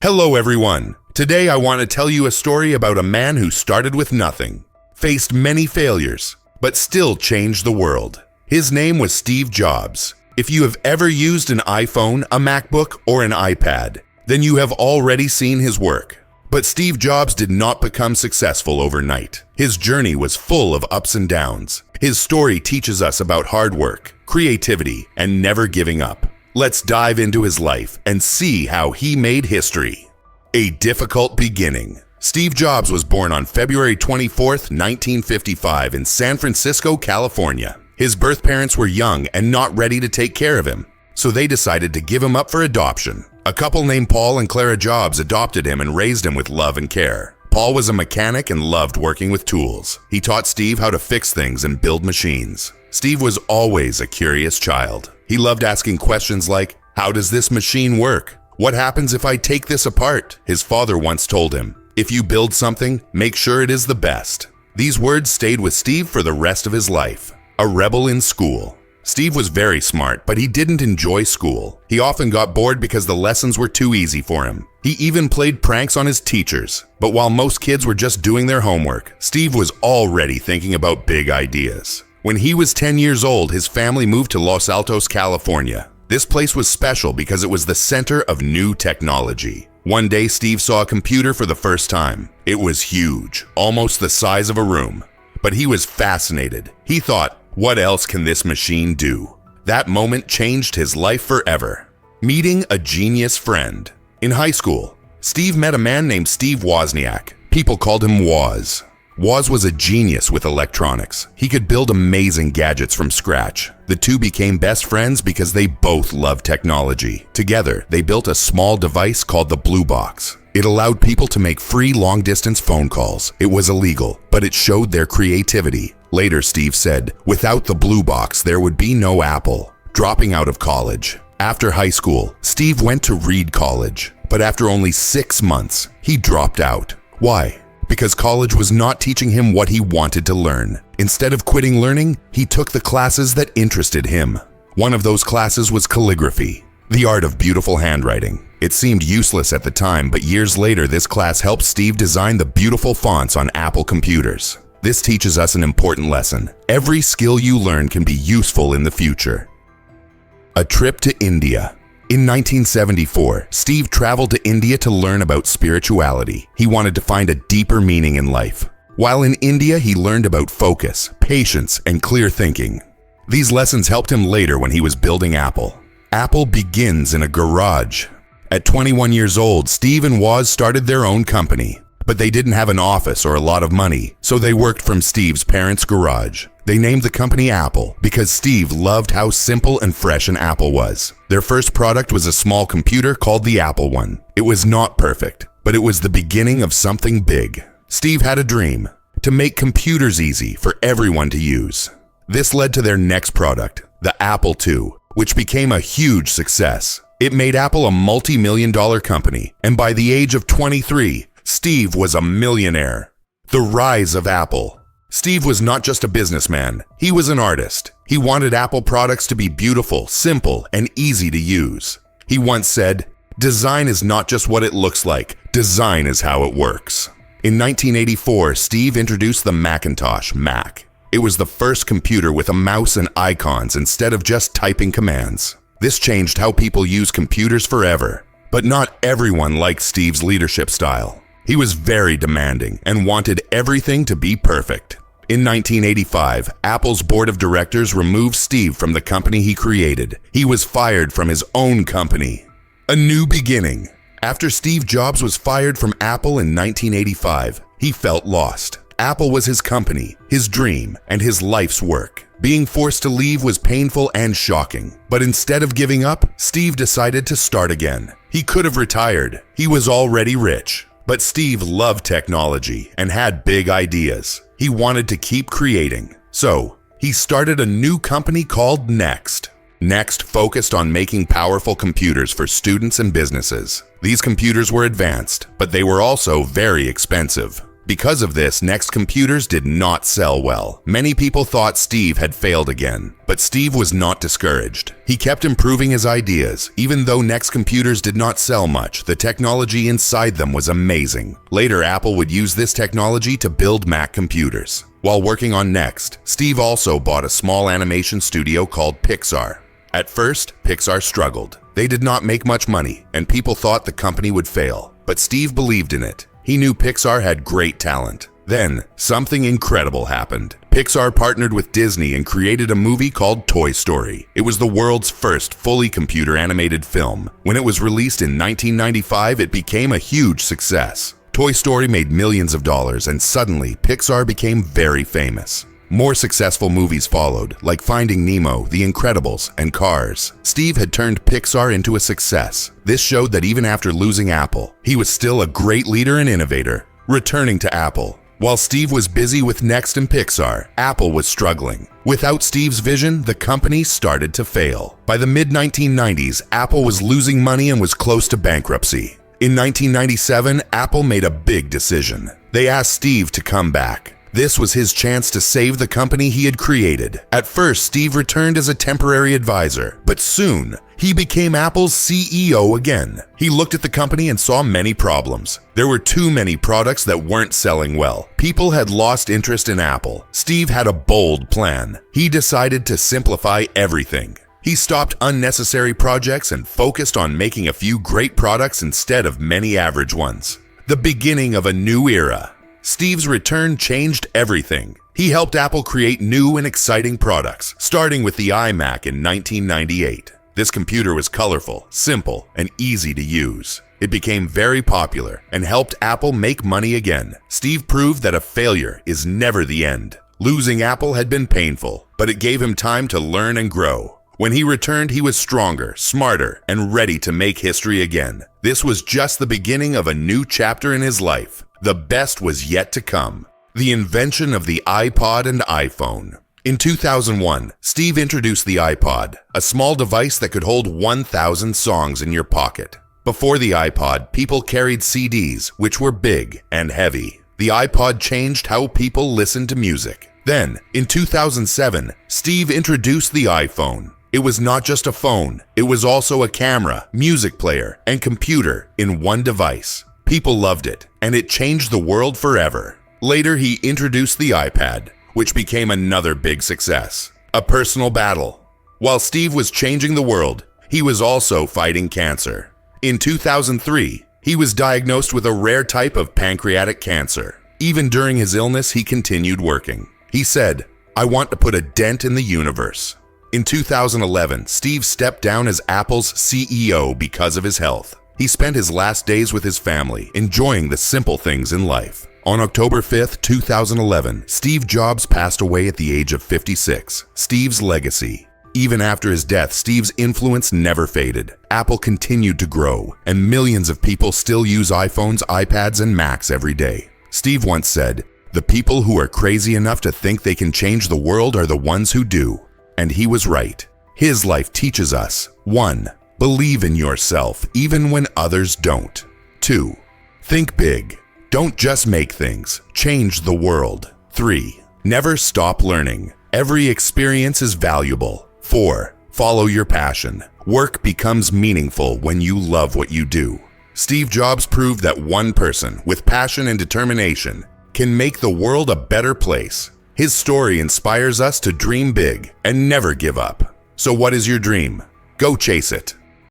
Hello everyone! Today I want to tell you a story about a man who started with nothing, faced many failures, but still changed the world. His name was Steve Jobs. If you have ever used an iPhone, a MacBook, or an iPad, then you have already seen his work. But Steve Jobs did not become successful overnight. His journey was full of ups and downs. His story teaches us about hard work, creativity, and never giving up. Let's dive into his life and see how he made history. A difficult beginning. Steve Jobs was born on February 24, 1955 in San Francisco, California. His birth parents were young and not ready to take care of him, so they decided to give him up for adoption. A couple named Paul and Clara Jobs adopted him and raised him with love and care. Paul was a mechanic and loved working with tools. He taught Steve how to fix things and build machines. Steve was always a curious child. He loved asking questions like, "How does this machine work? What happens if I take this apart?" His father once told him, "If you build something, make sure it is the best." These words stayed with Steve for the rest of his life. A rebel in school. Steve was very smart, but he didn't enjoy school. He often got bored because the lessons were too easy for him. He even played pranks on his teachers. But while most kids were just doing their homework, Steve was already thinking about big ideas. When he was 10 years old, his family moved to Los Altos, California. This place was special because it was the center of new technology. One day, Steve saw a computer for the first time. It was huge, almost the size of a room. But he was fascinated. He thought, "What else can this machine do?" That moment changed his life forever. Meeting a genius friend. In high school, Steve met a man named Steve Wozniak. People called him Woz. Woz was a genius with electronics. He could build amazing gadgets from scratch. The two became best friends because they both loved technology. Together, they built a small device called the Blue Box. It allowed people to make free long-distance phone calls. It was illegal, but it showed their creativity. Later, Steve said, "Without the Blue Box, there would be no Apple." Dropping out of college. After high school, Steve went to Reed College, but after only 6 months, he dropped out. Why? Because college was not teaching him what he wanted to learn. Instead of quitting learning, he took the classes that interested him. One of those classes was calligraphy, the art of beautiful handwriting. It seemed useless at the time, but years later, this class helped Steve design the beautiful fonts on Apple computers. This teaches us an important lesson. Every skill you learn can be useful in the future. A trip to India. In 1974, Steve traveled to India to learn about spirituality. He wanted to find a deeper meaning in life. While in India, he learned about focus, patience, and clear thinking. These lessons helped him later when he was building Apple. Apple begins in a garage. At 21 years old, Steve and Woz started their own company. But they didn't have an office or a lot of money, so they worked from Steve's parents' garage. They named the company Apple because Steve loved how simple and fresh an apple was. Their first product was a small computer called the Apple I. It was not perfect, but it was the beginning of something big. Steve had a dream: to make computers easy for everyone to use. This led to their next product, the Apple II, which became a huge success. It made Apple a multi-million-dollar company, and by the age of 23, Steve was a millionaire. The rise of Apple. Steve was not just a businessman, he was an artist. He wanted Apple products to be beautiful, simple, and easy to use. He once said, "Design is not just what it looks like, design is how it works." In 1984, Steve introduced the Macintosh, Mac. It was the first computer with a mouse and icons instead of just typing commands. This changed how people use computers forever. But not everyone liked Steve's leadership style. He was very demanding and wanted everything to be perfect. In 1985, Apple's board of directors removed Steve from the company he created. He was fired from his own company. A new beginning. After Steve Jobs was fired from Apple in 1985, he felt lost. Apple was his company, his dream, and his life's work. Being forced to leave was painful and shocking. But instead of giving up, Steve decided to start again. He could have retired. He was already rich. But Steve loved technology and had big ideas. He wanted to keep creating. So, he started a new company called Next. Next focused on making powerful computers for students and businesses. These computers were advanced, but they were also very expensive. Because of this, Next computers did not sell well. Many people thought Steve had failed again, but Steve was not discouraged. He kept improving his ideas. Even though Next computers did not sell much, the technology inside them was amazing. Later, Apple would use this technology to build Mac computers. While working on Next, Steve also bought a small animation studio called Pixar. At first, Pixar struggled. They did not make much money, and people thought the company would fail. But Steve believed in it. He knew Pixar had great talent. Then, something incredible happened. Pixar partnered with Disney and created a movie called Toy Story. It was the world's first fully computer animated film. When it was released in 1995, it became a huge success. Toy Story made millions of dollars, and suddenly, Pixar became very famous. More successful movies followed, like Finding Nemo, The Incredibles, and Cars. Steve had turned Pixar into a success. This showed that even after losing Apple, he was still a great leader and innovator. Returning to Apple. While Steve was busy with Next and Pixar, Apple was struggling. Without Steve's vision, the company started to fail. By the mid-1990s, Apple was losing money and was close to bankruptcy. In 1997, Apple made a big decision. They asked Steve to come back. This was his chance to save the company he had created. At first, Steve returned as a temporary advisor, but soon, he became Apple's CEO again. He looked at the company and saw many problems. There were too many products that weren't selling well. People had lost interest in Apple. Steve had a bold plan. He decided to simplify everything. He stopped unnecessary projects and focused on making a few great products instead of many average ones. The beginning of a new era. Steve's return changed everything. He helped Apple create new and exciting products, starting with the iMac in 1998. This computer was colorful, simple, and easy to use. It became very popular and helped Apple make money again. Steve proved that a failure is never the end. Losing Apple had been painful, but it gave him time to learn and grow. When he returned, he was stronger, smarter, and ready to make history again. This was just the beginning of a new chapter in his life. The best was yet to come. The invention of the iPod and iPhone. In 2001, Steve introduced the iPod, a small device that could hold 1,000 songs in your pocket. Before the iPod, people carried CDs, which were big and heavy. The iPod changed how people listened to music. Then, in 2007, Steve introduced the iPhone. It was not just a phone, it was also a camera, music player, and computer in one device. People loved it, and it changed the world forever. Later, he introduced the iPad, which became another big success. A personal battle. While Steve was changing the world, he was also fighting cancer. In 2003, he was diagnosed with a rare type of pancreatic cancer. Even during his illness, he continued working. He said, "I want to put a dent in the universe." In 2011, Steve stepped down as Apple's CEO because of his health. He spent his last days with his family, enjoying the simple things in life. On October 5th, 2011, Steve Jobs passed away at the age of 56. Steve's legacy. Even after his death, Steve's influence never faded. Apple continued to grow, and millions of people still use iPhones, iPads, and Macs every day. Steve once said, "The people who are crazy enough to think they can change the world are the ones who do." And he was right. His life teaches us: 1. Believe in yourself even when others don't. 2. Think big. Don't just make things, change the world. 3. Never stop learning. Every experience is valuable. 4. Follow your passion. Work becomes meaningful when you love what you do. Steve Jobs proved that one person with passion and determination can make the world a better place. His story inspires us to dream big and never give up. So what is your dream? Go chase it.